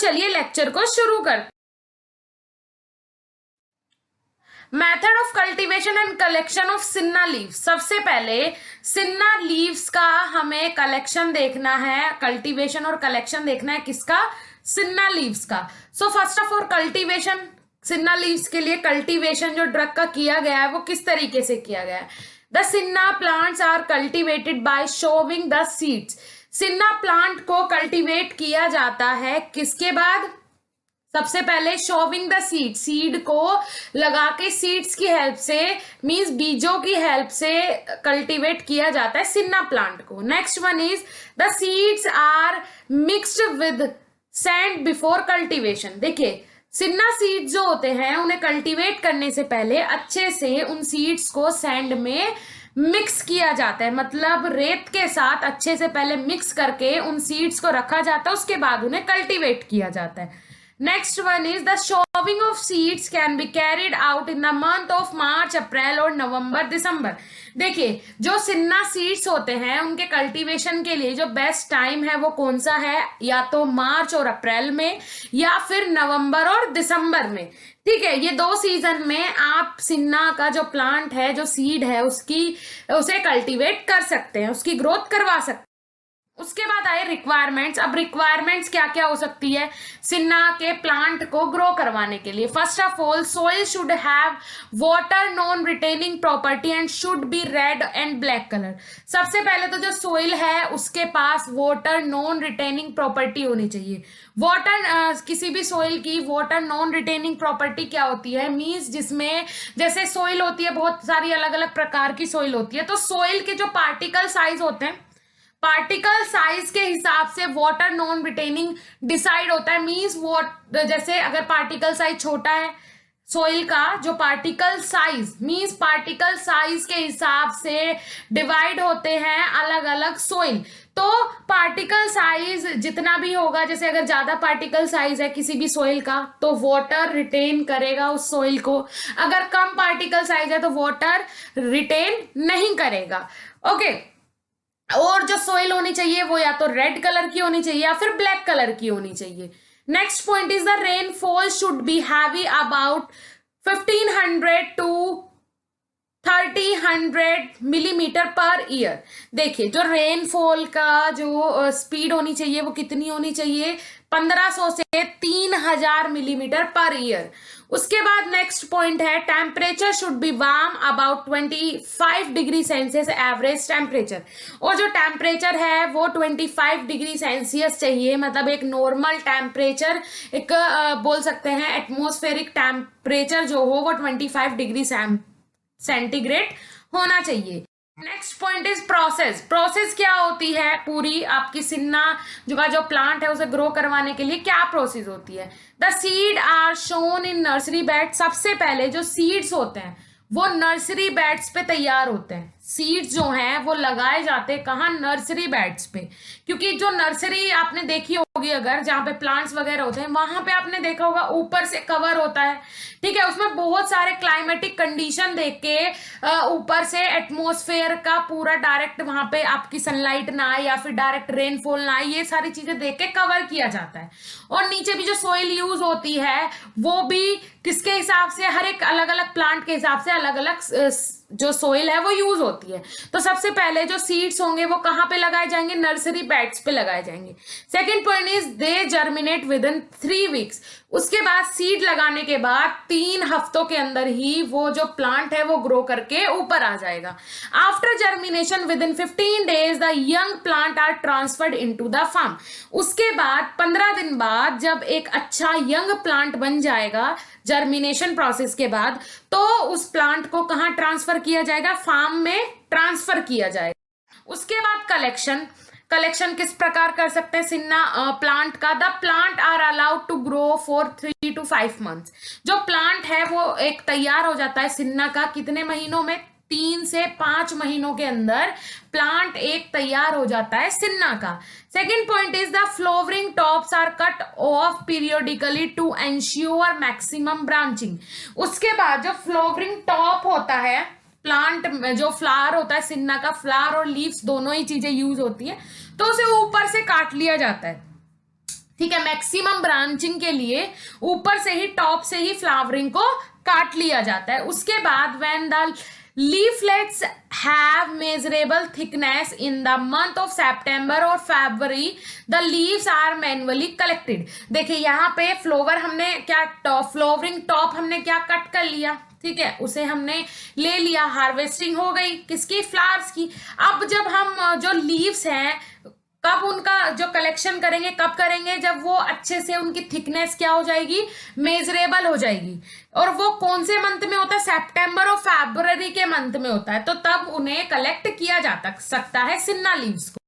चलिए लेक्चर को शुरू कर। Method of cultivation and collection of senna leaves. सबसे पहले सिन्ना लीव्स का हमें कलेक्शन देखना है, कल्टीवेशन और कलेक्शन देखना है किसका, सिन्ना लीव्स का। So first of all cultivation, senna leaves के लिए कल्टीवेशन जो ड्रग का किया गया है वो किस तरीके से किया गया है। The senna plants are cultivated by sowing the seeds. Senna plant को कल्टीवेट किया जाता है किसके बाद, सबसे पहले शोविंग द सीड, सीड को लगा के सीड्स की हेल्प से, मींस बीजों की हेल्प से कल्टीवेट किया जाता है सिन्ना प्लांट को। Next one is the seeds are mixed with sand before cultivation. देखिए सिन्ना सीड्स जो होते हैं उन्हें कल्टीवेट करने से पहले अच्छे से उन सीड्स को सैंड में मिक्स किया जाता है, मतलब रेत के साथ अच्छे से पहले मिक्स करके उन सीड्स को रखा जाता है, उसके बाद उन्हें कल्टीवेट किया जाता है। Next one is the sowing of seeds can be carried out in the month of March, April और नवंबर, दिसंबर। देखिए जो सिन्ना सीड्स होते हैं उनके कल्टीवेशन के लिए जो बेस्ट टाइम है वो कौन सा है, या तो मार्च और अप्रैल में या फिर नवंबर और दिसंबर में। ठीक है, ये दो सीजन में आप सिन्ना का जो प्लांट है, जो सीड है उसे कल्टीवेट कर सकते हैं, उसकी ग्रोथ करवा सकते हैं। उसके बाद आए रिक्वायरमेंट्स। अब रिक्वायरमेंट्स क्या क्या हो सकती है सिन्ना के प्लांट को ग्रो करवाने के लिए। First of all soil should have water non retaining property and should be red and black colour. सबसे पहले तो जो सोइल है उसके पास वाटर नॉन रिटेनिंग प्रॉपर्टी होनी चाहिए। वाटर किसी भी सोइल की वाटर नॉन रिटेनिंग प्रॉपर्टी क्या होती है, मींस जिसमें जैसे सोइल होती है, बहुत सारी अलग अलग प्रकार की सोइल होती है, तो सोइल के जो पार्टिकल साइज होते हैं, पार्टिकल साइज के हिसाब से वाटर नॉन रिटेनिंग डिसाइड होता है। मींस जैसे अगर पार्टिकल साइज छोटा है सोइल का, जो particle size means particle size के हिसाब से डिवाइड होते हैं अलग अलग सोइल। तो पार्टिकल साइज जितना भी होगा, जैसे अगर ज्यादा पार्टिकल साइज है किसी भी सोइल का तो वाटर रिटेन करेगा उस सोइल को, अगर कम पार्टिकल साइज है तो वाटर रिटेन नहीं करेगा। ओके, और जो सोइल होनी चाहिए वो या तो रेड कलर की होनी चाहिए या फिर ब्लैक कलर की होनी चाहिए। Next point is the rainfall should be heavy about 1500 to 3000 millimetre per year. देखिए जो रेनफॉल का जो स्पीड होनी चाहिए वो कितनी होनी चाहिए, 1500 से 3000 मिलीमीटर पर ईयर। उसके बाद नेक्स्ट पॉइंट है temperature should be warm about 25 degree Celsius average temperature. और जो टेम्परेचर है वो 25 डिग्री सेल्सियस चाहिए, मतलब एक नॉर्मल टेम्परेचर, एक बोल सकते हैं एटमॉस्फेरिक टेम्परेचर जो हो वो 25 डिग्री सेंटीग्रेड होना चाहिए। Next point is process. Process क्या होती है, पूरी आपकी सिन्ना जो प्लांट है उसे ग्रो करवाने के लिए क्या प्रोसेस होती है। The seed are sown in nursery bed. सबसे पहले जो सीड्स होते हैं वो नर्सरी बेड्स पे तैयार होते हैं। सीड्स जो हैं वो लगाए जाते हैं कहाँ, नर्सरी बेड्स पे, क्योंकि जो नर्सरी आपने देखी होगी अगर जहाँ पे प्लांट्स वगैरह होते हैं वहां पे आपने देखा होगा ऊपर से कवर होता है। ठीक है, उसमें बहुत सारे क्लाइमेटिक कंडीशन देख के ऊपर से एटमॉस्फेयर का पूरा डायरेक्ट वहां पे आपकी सनलाइट ना आए या फिर डायरेक्ट रेनफॉल ना आए, ये सारी चीजें देख के कवर किया जाता है। और नीचे भी जो सोइल यूज होती है वो भी किसके हिसाब से, हर एक अलग अलग प्लांट के हिसाब से अलग अलग जो सोइल है वो यूज होती है। तो सबसे पहले जो सीड्स होंगे वो कहाँ पे लगाए जाएंगे, नर्सरी बेड्स पे लगाए जाएंगे। Second point is they germinate with in 3 weeks. उसके बाद सीड लगाने के बाद 3 हफ्तों के अंदर ही वो जो प्लांट है वो ग्रो करके ऊपर आ जाएगा। After germination within 15 days the young plant are transferred into the farm. उसके बाद 15 दिन बाद जब एक अच्छा यंग प्लांट बन जाएगा जर्मिनेशन प्रोसेस के बाद, तो उस प्लांट को कहाँ ट्रांसफर किया जाएगा, फार्म में ट्रांसफर किया जाएगा। उसके बाद कलेक्शन किस प्रकार कर सकते हैं सिन्ना प्लांट का। The plant are allowed to grow for 3 to 5 months। जो प्लांट है वो एक तैयार हो जाता है सिन्ना का कितने महीनों में, 3 से 5 महीनों के अंदर प्लांट एक तैयार हो जाता है सिन्ना का। Second point is the flowering tops are cut off periodically to ensure maximum branching. उसके बाद जो फ्लोवरिंग टॉप होता है प्लांट में, जो फ्लावर होता है सिन्ना का, फ्लावर और लीव्स दोनों ही चीजें यूज होती है, तो उसे ऊपर से काट लिया जाता है। ठीक है, मैक्सिमम ब्रांचिंग के लिए ऊपर से ही, टॉप से ही फ्लावरिंग को काट लिया जाता है। उसके बाद when the leaflets have measurable thickness in the month of September और February, the leaves are manually collected। देखिए यहाँ पे फ्लोवर हमने क्या, फ्लोवरिंग टॉप हमने क्या कट कर लिया, ठीक है, उसे हमने ले लिया, हार्वेस्टिंग हो गई किसकी, फ्लावर्स की। अब जब हम जो लीव्स हैं कब उनका जो कलेक्शन करेंगे, कब करेंगे, जब वो अच्छे से उनकी थिकनेस क्या हो जाएगी, मेजरेबल हो जाएगी। और वो कौन से मंथ में होता है, सितंबर और फरवरी के मंथ में होता है, तो तब उन्हें कलेक्ट किया जा सकता है सिन्ना लीव्स को।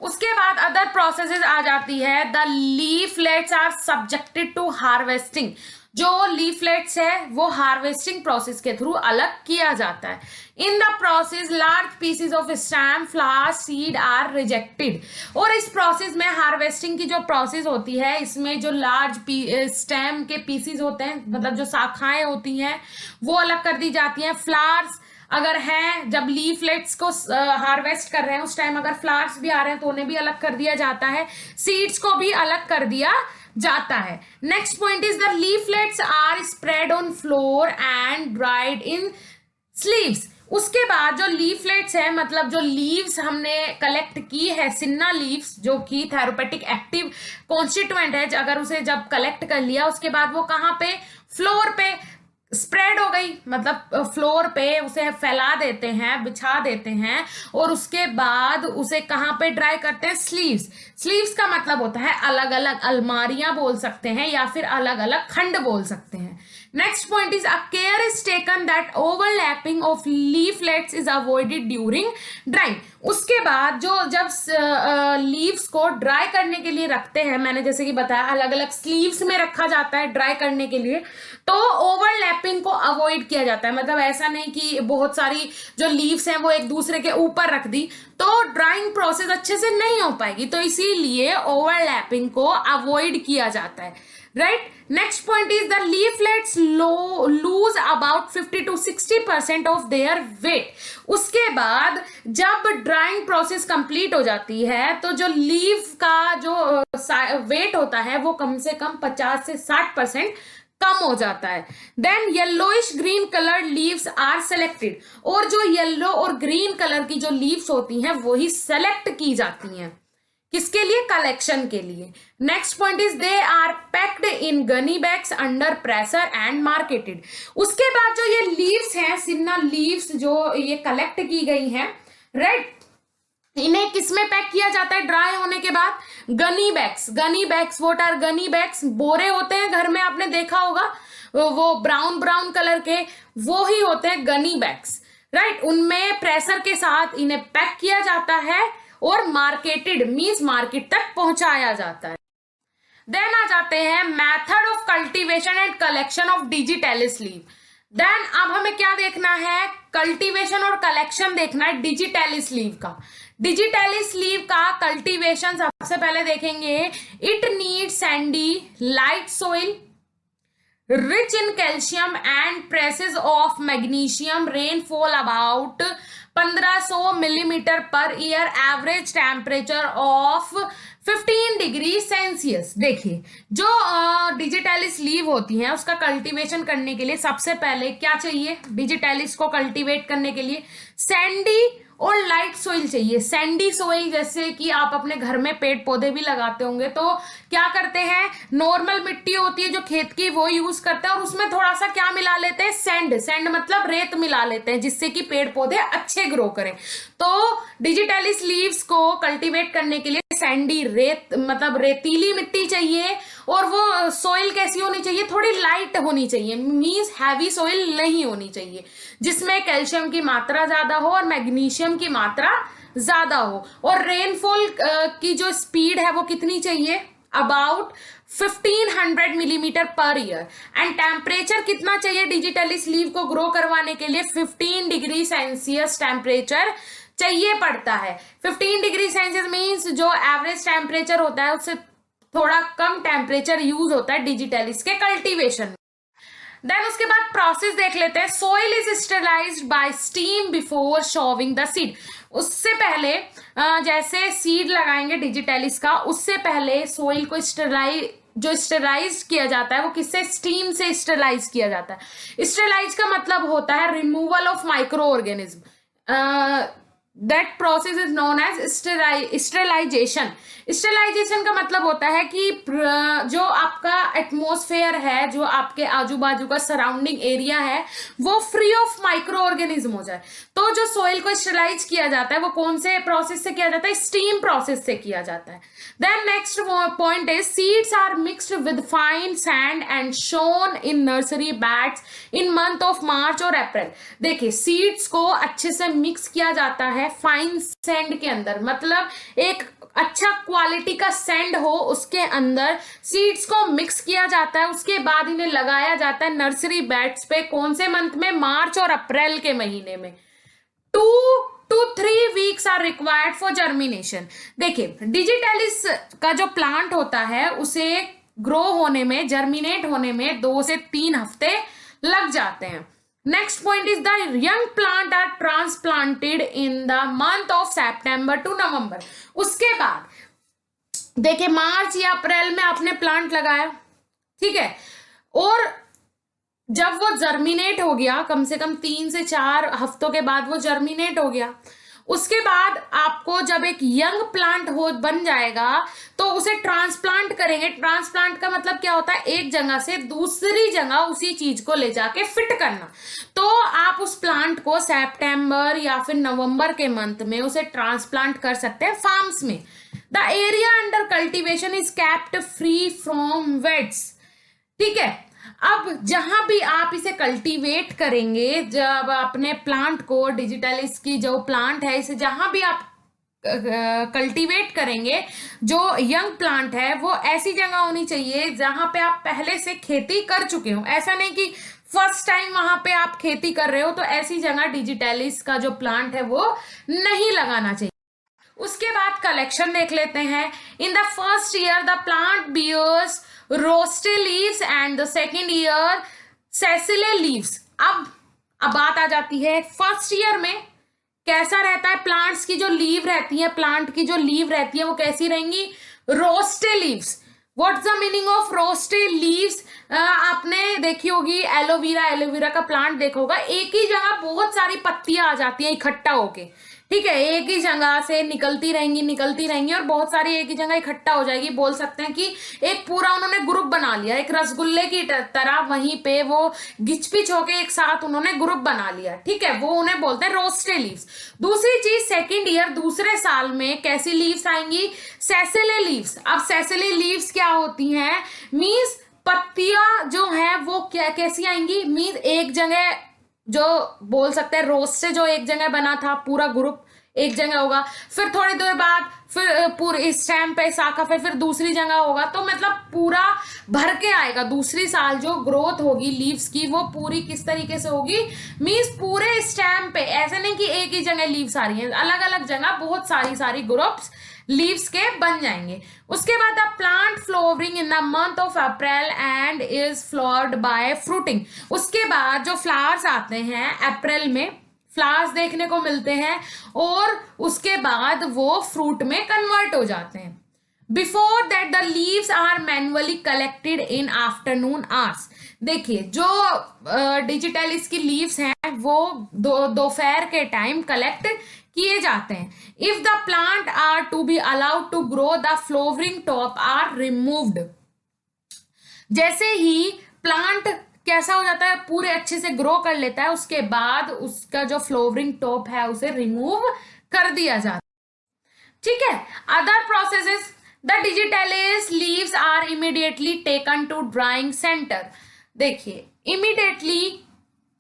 उसके बाद अदर प्रोसेसेस आ जाती है। The leaflets are subjected to harvesting. जो लीफलेट्स है वो हार्वेस्टिंग प्रोसेस के थ्रू अलग किया जाता है। In the process large pieces of stem, flower, seed are rejected. और इस प्रोसेस में, हार्वेस्टिंग की जो प्रोसेस होती है, इसमें जो लार्ज स्टेम के पीसेस होते हैं, मतलब जो शाखाएं होती हैं, वो अलग कर दी जाती हैं। फ्लावर्स अगर हैं, जब लीफलेट्स को हार्वेस्ट कर रहे हैं उस टाइम अगर फ्लावर्स भी आ रहे हैं तो उन्हें भी अलग कर दिया जाता है। सीड्स को भी अलग कर दिया जाता है। Next point is the leaflets are spread on floor and dried in sleeves. उसके बाद जो लीफलेट्स है, मतलब जो लीव्स हमने कलेक्ट की है, सिन्ना लीव्स, जो कि थेरापेटिक एक्टिव कॉन्स्टिट्यूएंट है, अगर उसे जब कलेक्ट कर लिया उसके बाद वो कहाँ पे, फ्लोर पे स्प्रेड हो गई, मतलब फ्लोर पे उसे फैला देते हैं, बिछा देते हैं, और उसके बाद उसे कहाँ पे ड्राई करते हैं, स्लीव्स। स्लीव्स का मतलब होता है अलग अलग अलमारियां बोल सकते हैं, या फिर अलग अलग खंड बोल सकते हैं। Next point is a care is taken that overlapping of leaflets is avoided during drawing. उसके बाद जो जब लीव्स को ड्राई करने के लिए रखते हैं, मैंने जैसे कि बताया अलग अलग स्लीव्स में रखा जाता है ड्राई करने के लिए, तो ओवरलैपिंग को अवॉइड किया जाता है। मतलब ऐसा नहीं कि बहुत सारी जो लीव्स हैं वो एक दूसरे के ऊपर रख दी तो ड्राइंग प्रोसेस अच्छे से नहीं हो पाएगी, तो इसीलिए ओवरलैपिंग को अवॉइड किया जाता है, right. Next point is the leaflets lose about 50 to 60% of their weight. उसके बाद जब ड्राइंग प्रोसेस कंप्लीट हो जाती है तो जो लीव का जो वेट होता है वो कम से कम 50 से 60% कम हो जाता है। Then yellowish green colour leaves are selected. और जो येलो और ग्रीन कलर की जो लीव्स होती हैं वो ही सेलेक्ट की जाती हैं, किसके लिए, कलेक्शन के लिए। Next point is they are packed in gunny bags under pressure and marketed. उसके बाद जो ये लीव्स हैं, सिन्ना लीव्स जो ये कलेक्ट की गई हैं, राइट, इन्हें किसमें पैक किया जाता है ड्राई होने के बाद, gunny bags. Gunny bags, what are gunny bags, बोरे होते हैं घर में, आपने देखा होगा, वो ब्राउन ब्राउन कलर के, वो ही होते हैं गनी बैग्स, राइट। उनमें प्रेशर के साथ इन्हें पैक किया जाता है और मार्केटेड मींस मार्केट तक पहुंचाया जाता है। देन आ जाते हैं method of cultivation and collection of digitalis leave. Then अब हमें क्या देखना है, कल्टीवेशन और कलेक्शन देखना है डिजिटेलिस लीव का। डिजिटेलिस लीव का कल्टीवेशन सबसे पहले देखेंगे। It need Sandy light soil rich in calcium and presses of magnesium, rainfall about 1500 millimetre per year, average temperature of 15 degree Celsius. देखिए जो डिजिटेलिस लीव होती है उसका कल्टीवेशन करने के लिए सबसे पहले क्या चाहिए, डिजिटेलिस को कल्टीवेट करने के लिए सैंडी और लाइट सोइल चाहिए। सैंडी सोइल जैसे कि आप अपने घर में पेड़ पौधे भी लगाते होंगे तो क्या करते हैं, नॉर्मल मिट्टी होती है जो खेत की वो यूज करते हैं और उसमें थोड़ा सा क्या मिला लेते हैं, सैंड। सैंड मतलब रेत मिला लेते हैं जिससे कि पेड़ पौधे अच्छे ग्रो करें। तो डिजिटेलिस लीव्स को कल्टीवेट करने के लिए सैंडी रेत मतलब रेतीली मिट्टी चाहिए, और वो सोइल कैसी होनी चाहिए, थोड़ी लाइट होनी चाहिए, मींस हैवी सोइल नहीं होनी चाहिए, जिसमें कैल्शियम की मात्रा ज्यादा हो और मैग्नीशियम की मात्रा ज्यादा हो। और रेनफॉल की जो स्पीड है वो कितनी चाहिए, about 1500 millimetre per year. And temperature कितना चाहिए डिजिटेलिस लीव को ग्रो करवाने के लिए, 15 डिग्री सेल्सियस टेम्परेचर चाहिए पड़ता है। 15 डिग्री सेल्सियस मीन्स जो एवरेज टेम्परेचर होता है उससे थोड़ा कम टेम्परेचर यूज होता है डिजिटेलिस के कल्टीवेशन में। देन उसके बाद प्रोसेस देख लेते हैं। Soil is sterilised bye steam before showing the seed. उससे पहले जैसे सीड लगाएंगे डिजिटैलिस का, उससे पहले सोइल को स्टेरलाइज किया जाता है वो किससे? स्टीम से स्टेरलाइज किया जाता है। स्टेरलाइज का मतलब होता है removal of micro organism. That process is known as sterilisation. Sterilisation का मतलब होता है कि जो आपका एटमॉस्फेयर है, जो आपके आजू बाजू का सराउंडिंग एरिया है, वो फ्री ऑफ माइक्रो ऑर्गेनिज्म हो जाए। तो जो सोइल को स्टेरलाइज किया जाता है वो कौन से प्रोसेस से किया जाता है? स्टीम प्रोसेस से किया जाता है। Then next point is seeds are mixed with fine sand and sown in nursery beds in month of March और अप्रैल। देखिए, सीड्स को अच्छे से मिक्स किया जाता है फाइन सैंड के अंदर, मतलब एक अच्छा क्वालिटी का सैंड हो उसके अंदर सीड्स को मिक्स किया जाता है। उसके बाद इन्हें लगाया जाता है नर्सरी बेड्स पे। कौन से मंथ में? मार्च और अप्रैल के महीने में। 2 to 3 weeks are required for germination. देखिए, डिजिटैलिस का जो प्लांट होता है उसे ग्रो होने में, जर्मिनेट होने में 2 से 3 हफ्ते लग जाते हैं। Next point is the young plant are transplanted in the month of September to November. उसके बाद देखिए, मार्च या अप्रैल में आपने प्लांट लगाया, ठीक है, और जब वो जर्मिनेट हो गया, कम से कम 3 से 4 हफ्तों के बाद वो जर्मिनेट हो गया, उसके बाद आपको जब एक यंग प्लांट बन जाएगा तो उसे ट्रांसप्लांट करेंगे। ट्रांसप्लांट का मतलब क्या होता है? एक जगह से दूसरी जगह उसी चीज को ले जाके फिट करना। तो आप उस प्लांट को सितंबर या फिर नवंबर के मंथ में उसे ट्रांसप्लांट कर सकते हैं फार्म्स में। The area under cultivation is kept free from weeds. ठीक है, अब जहां भी आप इसे कल्टीवेट करेंगे, जब अपने प्लांट को, डिजिटैलिस की जो प्लांट है, इसे जहां भी आप कल्टीवेट करेंगे, जो यंग प्लांट है वो ऐसी जगह होनी चाहिए जहां पे आप पहले से खेती कर चुके हो। ऐसा नहीं कि फर्स्ट टाइम वहां पे आप खेती कर रहे हो, तो ऐसी जगह डिजिटैलिस का जो प्लांट है वो नहीं लगाना चाहिए। उसके बाद कलेक्शन देख लेते हैं। In the first year the plant bears rosette leaves and the second year sessile leaves. अब बात आ जाती है, फर्स्ट ईयर में कैसा रहता है? प्लांट्स की जो लीव रहती है, प्लांट की जो लीव रहती है वो कैसी रहेंगी? Rosette leaves. What's the meaning of rosette leaves? आपने देखी होगी एलोवेरा का प्लांट देखा होगा, एक ही जगह बहुत सारी पत्तियां आ जाती हैं इकट्ठा होके, ठीक है, एक ही जगह से निकलती रहेंगी और बहुत सारी एक ही जगह इकट्ठा हो जाएगी। बोल सकते हैं कि एक पूरा उन्होंने ग्रुप बना लिया, एक रसगुल्ले की तरह वहीं पे वो घिचपिच होके एक साथ उन्होंने ग्रुप बना लिया, ठीक है, वो उन्हें बोलते हैं रोस्टे लीव्स। दूसरी चीज, सेकेंड ईयर, दूसरे साल में कैसी लीव्स आएंगी? सेसिले लीव्स। अब सेसिले लीव्स क्या होती हैं? मीन्स पत्तियां जो है वो क्या कैसी आएंगी? मीन्स एक जगह, जो बोल सकते हैं रोस्ट से जो एक जगह बना था, पूरा ग्रुप एक जगह होगा, फिर थोड़ी देर बाद फिर पूरे स्टेम पे शाखा फिर दूसरी जगह होगा, तो मतलब पूरा भर के आएगा। दूसरी साल जो ग्रोथ होगी लीव्स की वो पूरी किस तरीके से होगी? मीन्स पूरे स्टेम पे, ऐसे नहीं कि एक ही जगह लीव्स आ रही है, अलग अलग जगह बहुत सारी ग्रुप्स लीव्स के बन जाएंगे। उसके बाद the plant flowering in the month of April and is followed by fruiting. उसके बाद जो फ्लावर्स आते हैं अप्रैल में, फ्लावर्स देखने को मिलते हैं और उसके बाद वो फ्रूट में कन्वर्ट हो जाते हैं। Before that the leaves are manually collected in afternoon hours. देखिए, जो डिजिटैलिस की लीव्स हैं वो दोपहर के टाइम कलेक्ट किए जाते हैं। If the plant are to be allowed to grow the flowering top are removed. जैसे ही प्लांट कैसा हो जाता है, पूरे अच्छे से ग्रो कर लेता है, उसके बाद उसका जो फ्लोवरिंग टॉप है उसे रिमूव कर दिया जाता है, ठीक है। Other processes, the digitalis leaves are immediately taken to drying centre. देखिए, इमीडिएटली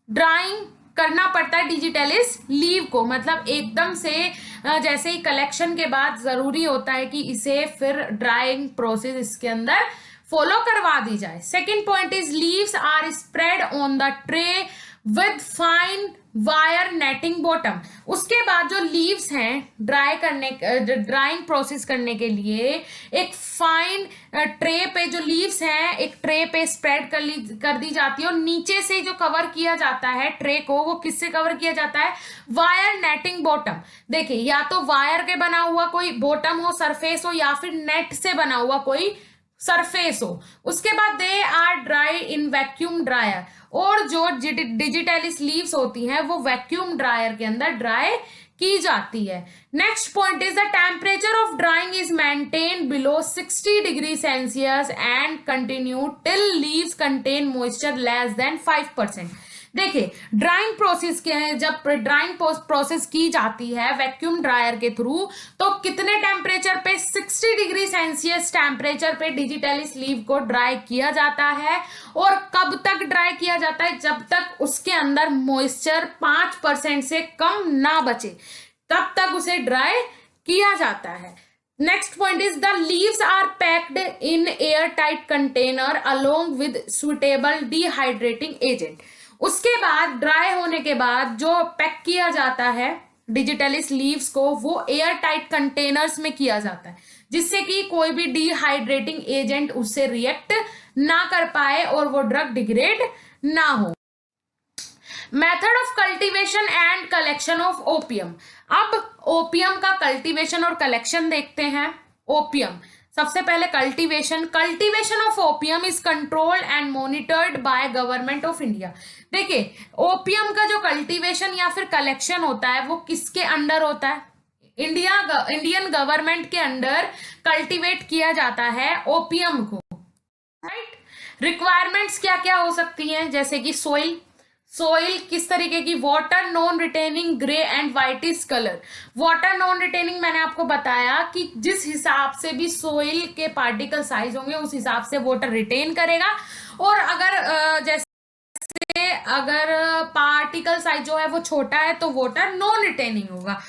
ड्राइंग करना पड़ता है डिजिटैलिस लीव को, मतलब एकदम से जैसे ही कलेक्शन के बाद जरूरी होता है कि इसे फिर ड्राइंग प्रोसेस इसके अंदर फॉलो करवा दी जाए। Second point is leaves are spread on the tray with fine wire netting bottom. उसके बाद जो लीव्स हैं ड्राइंग प्रोसेस करने के लिए एक फाइन ट्रे पे जो लीव्स हैं एक ट्रे पे स्प्रेड कर दी जाती है, और नीचे से जो कवर किया जाता है ट्रे को, वो किससे कवर किया जाता है? Wire netting bottom. देखिए, या तो वायर के बना हुआ कोई बॉटम हो, सरफेस हो, या फिर नेट से बना हुआ कोई सरफेस हो। उसके बाद they are dry in vacuum dryer, और जो डिजिटलिस लीव्स होती हैं वो वैक्यूम ड्रायर के अंदर ड्राई की जाती है। Next point is the temperature of drawing is maintain below 60 degree Celsius and continue till leaves contain moisture less than 5%। देखिए, ड्राइंग प्रोसेस क्या है? जब ड्राइंग प्रोसेस की जाती है वैक्यूम ड्रायर के थ्रू, तो कितने टेम्परेचर पे? 60 डिग्री सेल्सियस टेम्परेचर पे डिजिटलिस लीव को ड्राई किया जाता है। और कब तक ड्राई किया जाता है? जब तक उसके अंदर मॉइस्चर 5% से कम ना बचे, तब तक उसे ड्राई किया जाता है। Next point is the leaves are packed in airtight container along with suitable dehydrating agent. उसके बाद ड्राई होने के बाद जो पैक किया जाता है डिजिटलिस लीव्स को, वो एयर टाइट कंटेनर्स में किया जाता है, जिससे कि कोई भी डिहाइड्रेटिंग एजेंट उससे रिएक्ट ना कर पाए और वो ड्रग डिग्रेड ना हो। Method of cultivation and collection of opium. अब ओपियम का कल्टीवेशन और कलेक्शन देखते हैं। ओपियम, सबसे पहले cultivation of opium is controlled and monitored by government of India. देखिए, ओपियम का जो कल्टीवेशन या फिर कलेक्शन होता है वो किसके अंडर होता है? इंडियन गवर्नमेंट के अंडर कल्टीवेट किया जाता है ओपियम को, राइट। रिक्वायरमेंट्स क्या क्या हो सकती हैं? जैसे कि सोइल किस तरीके की? Water non retaining grey and whitish colour. Water non retaining मैंने आपको बताया कि जिस हिसाब से भी सोइल के पार्टिकल साइज होंगे उस हिसाब से वाटर रिटेन करेगा, और अगर पार्टिकल साइज जो है वो छोटा है तो वाटर नॉन रिटेनिंग होगा।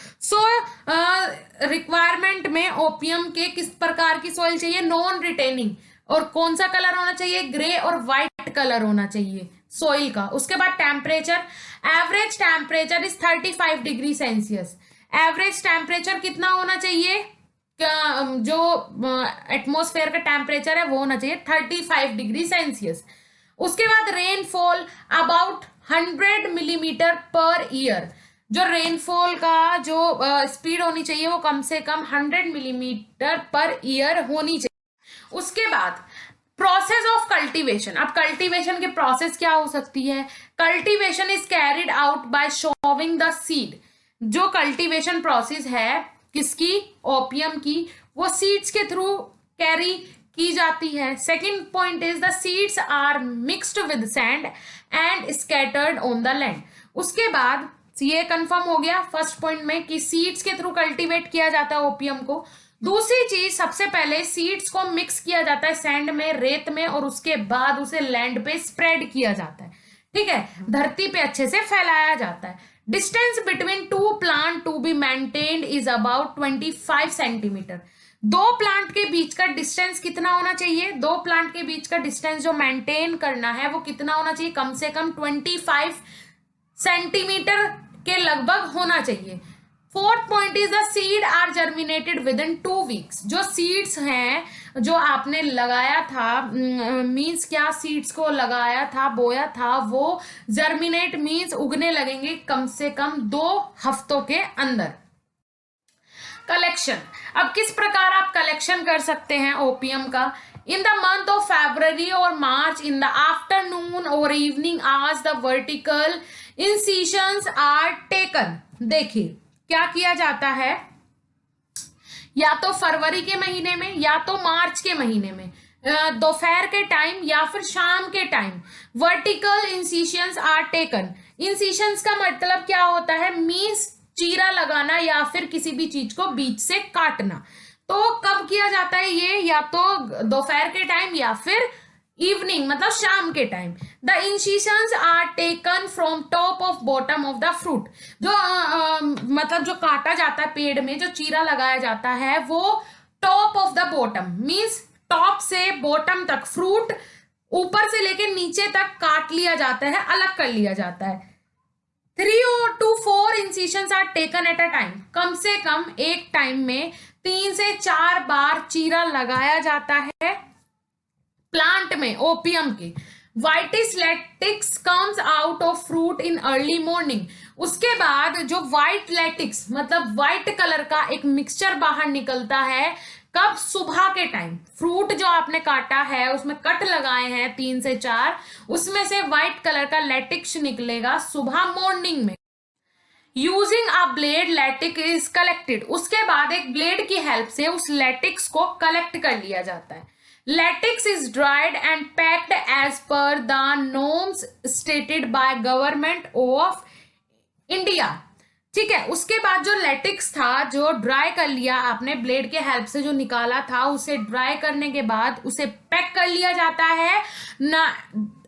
रिक्वायरमेंट में ओपियम के किस प्रकार की सोइल चाहिए? Non retaining. और कौन सा कलर होना चाहिए? ग्रे और व्हाइट कलर होना चाहिए सोइल का। उसके बाद temperature, average temperature is 35 degree Celsius. Average temperature कितना होना चाहिए? जो एटमॉस्फेयर का टेम्परेचर है वो होना चाहिए 35 डिग्री सेल्सियस। उसके बाद rainfall about 100 millimetre per year. जो रेनफॉल का जो स्पीड होनी चाहिए वो कम से कम 100 मिलीमीटर पर ईयर होनी चाहिए। उसके बाद प्रोसेस ऑफ कल्टीवेशन। अब कल्टीवेशन के प्रोसेस क्या हो सकती है? Cultivation is carried out by sowing the seed. जो कल्टीवेशन प्रोसेस है किसकी? ओपियम की, वो सीड्स के थ्रू कैरी की जाती है। Second point is the seeds are mixed with sand and scattered on the land. उसके बाद ये कंफर्म हो गया फर्स्ट पॉइंट में कि सीड्स के थ्रू कल्टीवेट किया जाता है ओपियम को। दूसरी चीज, सबसे पहले सीड्स को मिक्स किया जाता है सैंड में, रेत में, और उसके बाद उसे लैंड पे स्प्रेड किया जाता है, ठीक है, धरती पे अच्छे से फैलाया जाता है। Distance between two plant to be maintained is about 25 centimetre. दो प्लांट के बीच का डिस्टेंस कितना होना चाहिए? दो प्लांट के बीच का डिस्टेंस जो मेंटेन करना है वो कितना होना चाहिए? कम से कम 25 सेंटीमीटर के लगभग होना चाहिए। Fourth point is the seed are germinated within 2 weeks. जो सीड्स हैं जो आपने लगाया था, मीन्स क्या, सीड्स को लगाया था, बोया था, वो जर्मिनेट मीन्स उगने लगेंगे कम से कम 2 हफ्तों के अंदर। कलेक्शन, अब किस प्रकार आप कलेक्शन कर सकते हैं ओपियम का? In the month of February और मार्च, इन द आफ्टरनून और evening hours the vertical incisions are taken. देखिए क्या किया जाता है, या तो फरवरी के महीने में या तो मार्च के महीने में, दोपहर के टाइम या फिर शाम के time vertical incisions are taken. इंसिशंस का मतलब क्या होता है? मीन्स चीरा लगाना या फिर किसी भी चीज को बीच से काटना। तो कब किया जाता है ये? या तो दोपहर के टाइम या फिर इवनिंग मतलब शाम के time. The incisions are taken from top of bottom of the fruit. जो मतलब जो काटा जाता है पेड़ में, जो चीरा लगाया जाता है, वो top of the bottom means top से बॉटम तक, फ्रूट ऊपर से लेके नीचे तक काट लिया जाता है, अलग कर लिया जाता है, to 4 incisions are taken at a time. कम से कम एक टाइम में 3 से 4 बार चीरा लगाया जाता है प्लांट में ओपियम के। Whitish latex comes out of fruit in early morning. उसके बाद जो व्हाइट लेटिक्स मतलब व्हाइट कलर का एक मिक्सचर बाहर निकलता है, कब? सुबह के टाइम। फ्रूट जो आपने काटा है उसमें कट लगाए हैं 3 से 4, उसमें से व्हाइट कलर का लेटिक्स निकलेगा सुबह मॉर्निंग में। Using a blade latex is collected. उसके बाद एक ब्लेड की हेल्प से उस लेटिक्स को कलेक्ट कर लिया जाता है। Latex is dried and packed as per the norms stated by government of India. ठीक है, उसके बाद जो लेटिक्स था जो ड्राई कर लिया आपने ब्लेड के हेल्प से जो निकाला था, उसे ड्राई करने के बाद उसे पैक कर लिया जाता है ना,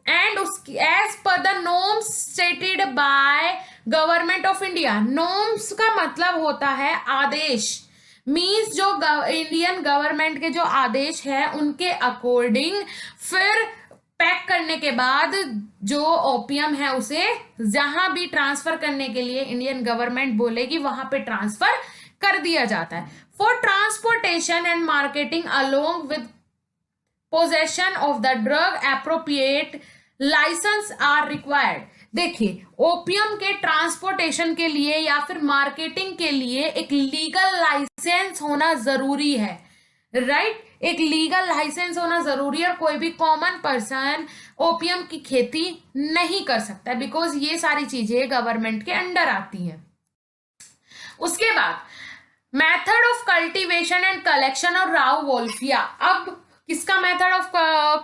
एंड उसकी as per the norms stated by government of India. Norms का मतलब होता है आदेश, मीन्स जो इंडियन गवर्नमेंट के जो आदेश है उनके अकॉर्डिंग फिर पैक करने के बाद जो ओपियम है उसे जहां भी ट्रांसफर करने के लिए इंडियन गवर्नमेंट बोलेगी वहां पे ट्रांसफर कर दिया जाता है। For transportation and marketing along with possession of the drug appropriate licence are required. देखिए, ओपियम के ट्रांसपोर्टेशन के लिए या फिर मार्केटिंग के लिए एक लीगल लाइसेंस होना जरूरी है, राइट? एक लीगल लाइसेंस होना जरूरी है। कोई भी कॉमन पर्सन ओपियम की खेती नहीं कर सकता बिकॉज ये सारी चीजें गवर्नमेंट के अंडर आती हैं। उसके बाद method of cultivation and collection और राव वोल्फिया। अब किसका मेथड ऑफ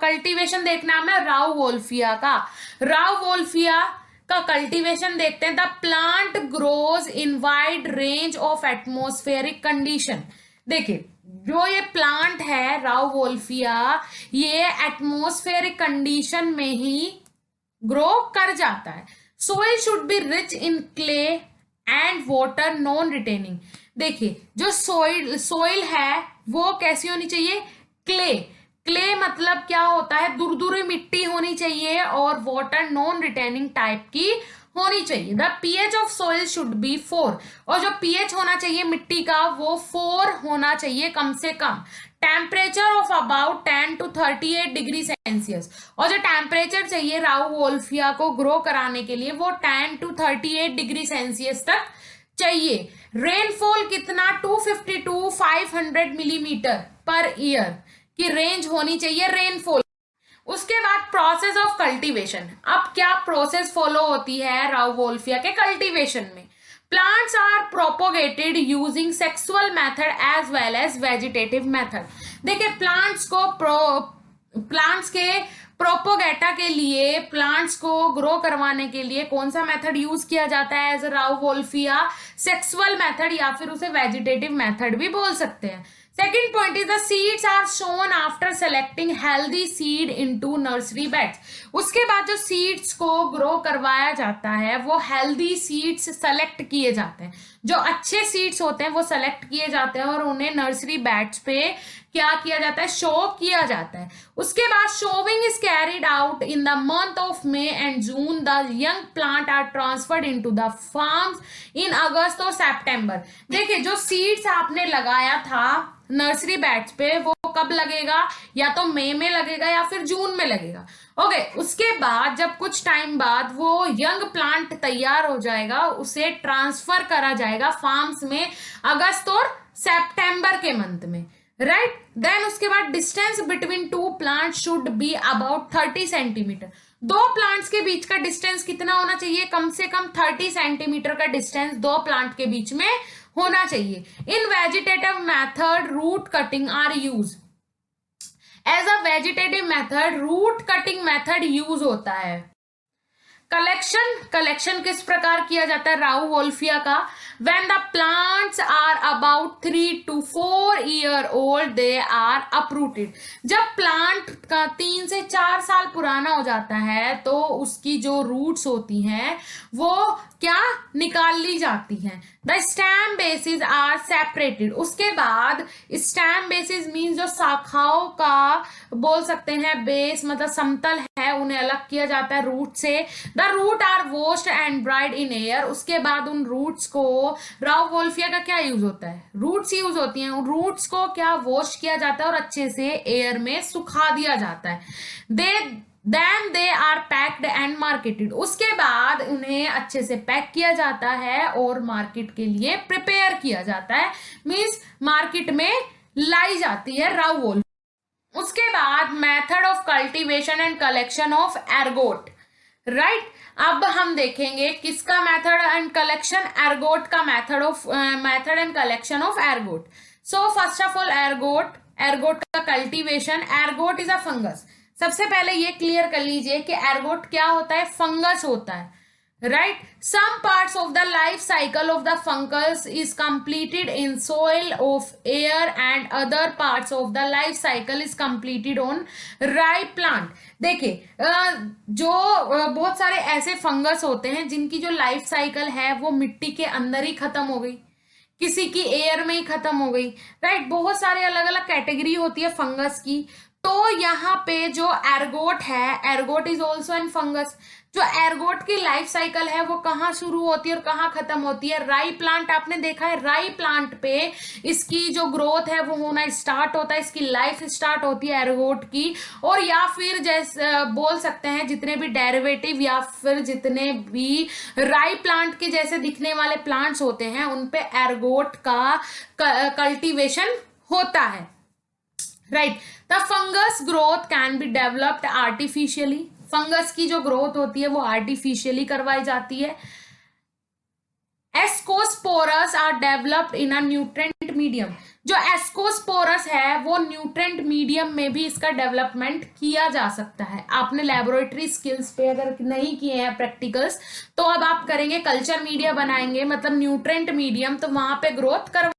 कल्टीवेशन देखना है हमें? राव वोल्फिया का। राव वोल्फिया का कल्टीवेशन देखते हैं। The plant grows in wide range of atmospheric condition. देखिए, जो ये प्लांट है राव वोल्फिया, ये एटमॉस्फेरिक कंडीशन में ही ग्रो कर जाता है। Soil should be rich in clay and water non retaining. देखिए, जो सोइल है वो कैसी होनी चाहिए? क्ले मतलब क्या होता है? दुरदुरी मिट्टी होनी चाहिए और वाटर नॉन रिटेनिंग टाइप की होनी चाहिए। The pH of soil should be 4, और जो पीएच होना चाहिए मिट्टी का वो 4 होना चाहिए कम से कम। Temperature of about 10 to 38 degree Celsius, और जो टेम्परेचर चाहिए राव वोल्फिया को ग्रो कराने के लिए वो 10 to 38 डिग्री सेल्सियस तक चाहिए। रेनफॉल कितना? 250 to 500 मिलीमीटर पर ईयर की रेंज होनी चाहिए रेनफॉल। उसके बाद प्रोसेस ऑफ कल्टीवेशन। अब क्या प्रोसेस फॉलो होती है राव वोल्फिया के कल्टीवेशन में? Plants are propagated using sexual method as well as vegetative method. देखिए, प्लांट्स के प्रोपोगेटा के लिए, प्लांट्स को ग्रो करवाने के लिए कौन सा मेथड यूज किया जाता है as rauwolfia? Sexual method, या फिर उसे वेजिटेटिव मेथड भी बोल सकते हैं। Second point is the seeds are sown after selecting healthy seed into nursery beds. उसके बाद जो seeds को grow करवाया जाता है वो healthy seeds select किए जाते हैं। जो अच्छे seeds होते हैं वो select किए जाते हैं और उन्हें nursery beds पे क्या किया जाता है? शो किया जाता है। उसके बाद showing is carried out in the month of May and June. The young plant are transferred into the farms in August और September. देखिए, जो seeds आपने लगाया था नर्सरी बैड्स पे वो कब लगेगा? या तो मई में लगेगा या फिर जून में लगेगा। ओके, उसके बाद जब कुछ टाइम बाद वो यंग प्लांट तैयार हो जाएगा, उसे ट्रांसफर करा जाएगा फार्म्स में अगस्त और सितंबर के मंथ में, राइट? देन उसके बाद distance between 2 plant should be about 30 centimetre. 2 plants के बीच का डिस्टेंस कितना होना चाहिए? कम से कम 30 सेंटीमीटर का डिस्टेंस 2 प्लांट के बीच में होना चाहिए। In vegetative method root cutting are use. As a vegetative method root cutting method use होता है। कलेक्शन किस प्रकार किया जाता है राव वोल्फिया का? When the plants are about 3 to 4 year old they are uprooted. जब प्लांट 3 से 4 साल पुराना हो जाता है तो उसकी जो रूट्स होती हैं वो क्या निकाल ली जाती हैं। The stem bases are separated. उसके बाद स्टेम बेसिस मीन्स जो शाखाओं का बोल सकते हैं बेस मतलब समतल है उन्हें अलग किया जाता है रूट से। The root are washed and dried in air. उसके बाद उन रूट्स को राव वोल्फिया का क्या यूज होता है, रूट्स यूज होती हैं, रूट्स को क्या वॉश किया जाता है और अच्छे से एयर में सुखा दिया जाता है। Then they are packed and marketed. उसके बाद उन्हें अच्छे से पैक किया जाता है और मार्केट के लिए प्रिपेयर किया जाता है, मीन्स मार्केट में लाई जाती है राव वोल्फ। उसके बाद method of cultivation and collection of ergot, right. अब हम देखेंगे किसका मेथड एंड कलेक्शन, एर्गोट का method and collection of ergot. So first of all ergot का cultivation. Ergot is a fungus. सबसे पहले ये क्लियर कर लीजिए कि एर्गोट क्या होता है, फंगस होता है, right. Some parts of the life cycle of the fungus is completed in soil of air and other parts of the life cycle is completed on rye plant. देखिए जो बहुत सारे ऐसे फंगस होते हैं जिनकी जो लाइफ साइकिल है वो मिट्टी के अंदर ही खत्म हो गई, किसी की एयर में ही खत्म हो गई, राइट। बहुत सारे अलग अलग कैटेगरी होती है फंगस की। तो यहाँ पे जो एर्गोट है, ergot is also an fungus. जो एर्गोट की लाइफ साइकिल है वो कहाँ शुरू होती है और कहाँ खत्म होती है, राई प्लांट। आपने देखा है राई प्लांट पे इसकी जो ग्रोथ है वो होना स्टार्ट होता है, इसकी लाइफ स्टार्ट होती है एर्गोट की। और या फिर जैसे बोल सकते हैं जितने भी डेरिवेटिव या फिर जितने भी राई प्लांट के जैसे दिखने वाले प्लांट्स होते हैं उन पे एर्गोट का कल्टीवेशन होता है, right. The fungus growth can be developed artificially. Fungus की जो ग्रोथ होती है वो आर्टिफिशियली करवाई जाती है। Ascospores are developed in a nutrient medium. जो एस्कोस्पोरस है वो न्यूट्रेंट मीडियम में भी इसका डेवलपमेंट किया जा सकता है। आपने लेबोरेटरी स्किल्स पे अगर नहीं किए हैं प्रैक्टिकल्स तो अब आप करेंगे, कल्चर मीडिया बनाएंगे मतलब न्यूट्रेंट मीडियम, तो वहां पे ग्रोथ कर।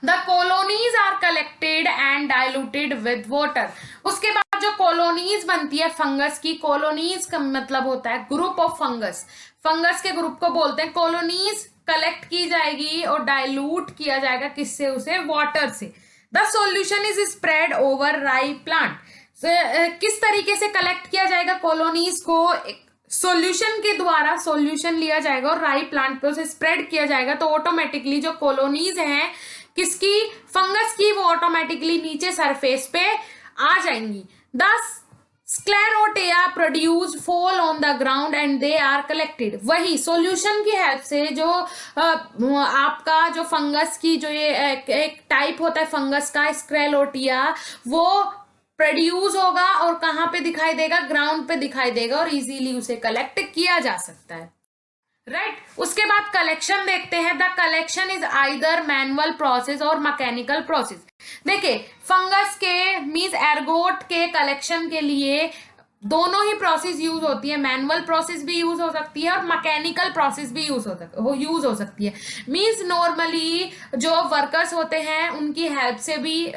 The colonies are collected and diluted with water. उसके बाद जो कॉलोनीज बनती है फंगस की, कॉलोनीज का मतलब होता है ग्रुप ऑफ फंगस। फंगस के ग्रुप को बोलते हैं कॉलोनीज। कलेक्ट की जाएगी और डाइल्यूट किया जाएगा किससे, उसे वाटर से। The solution is spread over राई प्लांट। किस तरीके से कलेक्ट किया जाएगा कॉलोनीज को, सॉल्यूशन के द्वारा सॉल्यूशन लिया जाएगा और राई प्लांट पे उसे स्प्रेड किया जाएगा। तो ऑटोमेटिकली जो कॉलोनीज हैं किसकी, फंगस की, वो ऑटोमेटिकली नीचे सरफेस पे आ जाएंगी। The sclerotia produce fall on the ground and they are collected. वही सॉल्यूशन की हेल्प से जो आपका जो फंगस की जो ये एक टाइप होता है फंगस का स्क्लेरोटिया, वो प्रोड्यूस होगा और कहाँ पे दिखाई देगा, ग्राउंड पे दिखाई देगा और इजीली उसे कलेक्ट किया जा सकता है, राइट। उसके बाद कलेक्शन देखते हैं। The collection is either manual process और मैकेनिकल प्रोसेस। देखिए फंगस के मींस एर्गोट के कलेक्शन के लिए दोनों ही प्रोसेस यूज होती है, मैनुअल प्रोसेस भी यूज हो सकती है और मैकेनिकल प्रोसेस भी यूज हो सकती है। मींस नॉर्मली जो वर्कर्स होते हैं उनकी हेल्प से भी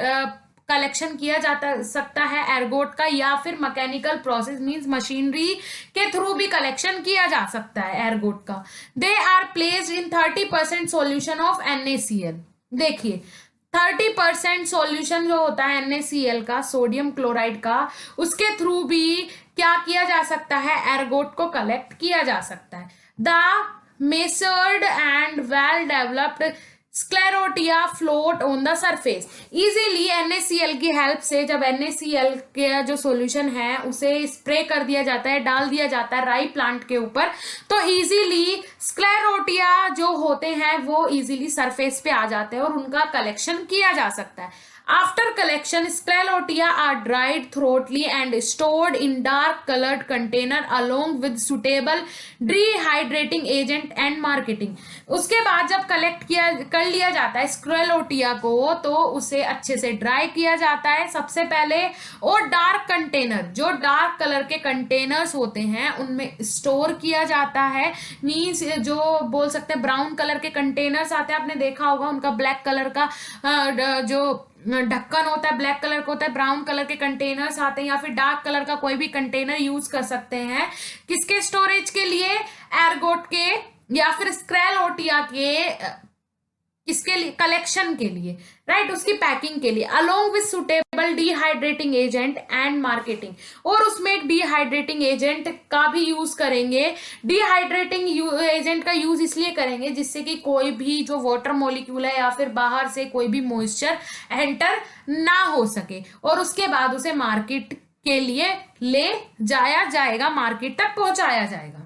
कलेक्शन किया जाता सकता है एर्गोट का, या फिर मैकेनिकल प्रोसेस मींस मशीनरी के थ्रू भी कलेक्शन किया जा सकता है एर्गोट का। They are placed in 30% solution of NaCl। देखिए 30% सॉल्यूशन जो होता है NaCl का, सोडियम क्लोराइड का, उसके थ्रू भी क्या किया जा सकता है, एर्गोट को कलेक्ट किया जा सकता है। The measured and well developed sclerotia float on the surface. Easily NaCl की हेल्प से जब NaCl का जो सॉल्यूशन है उसे स्प्रे कर दिया जाता है, डाल दिया जाता है राई प्लांट के ऊपर, तो इजीली स्क्लेरोटिया जो होते हैं वो इजीली सरफेस पे आ जाते हैं और उनका कलेक्शन किया जा सकता है। After collection, sclerotia are dried thoroughly and stored in dark colored container along with suitable dehydrating agent and marketing. उसके बाद जब कलेक्ट कर लिया जाता है स्क्लेरोटिया को तो उसे अच्छे से ड्राई किया जाता है सबसे पहले, और डार्क कंटेनर, जो डार्क कलर के कंटेनर्स होते हैं उनमें स्टोर किया जाता है। मीन्स जो बोल सकते हैं ब्राउन कलर के कंटेनर्स आते हैं, आपने देखा होगा उनका ब्लैक कलर का जो ढक्कन होता है, ब्लैक कलर का होता है, ब्राउन कलर के कंटेनर्स आते हैं, या फिर डार्क कलर का कोई भी कंटेनर यूज कर सकते हैं। किसके स्टोरेज के लिए? एर्गोट के या फिर स्क्रैलोटिया के, किसके लिए? कलेक्शन के लिए, राइट, उसकी पैकिंग के लिए, along with suitable dehydrating agent and marketing. और उसमें एक डिहाइड्रेटिंग एजेंट का भी यूज करेंगे। डिहाइड्रेटिंग एजेंट का यूज इसलिए करेंगे जिससे कि कोई भी जो वाटर मॉलिक्यूल है या फिर बाहर से कोई भी मॉइस्चर एंटर ना हो सके, और उसके बाद उसे मार्केट के लिए ले जाया जाएगा, मार्केट तक पहुंचाया जाएगा।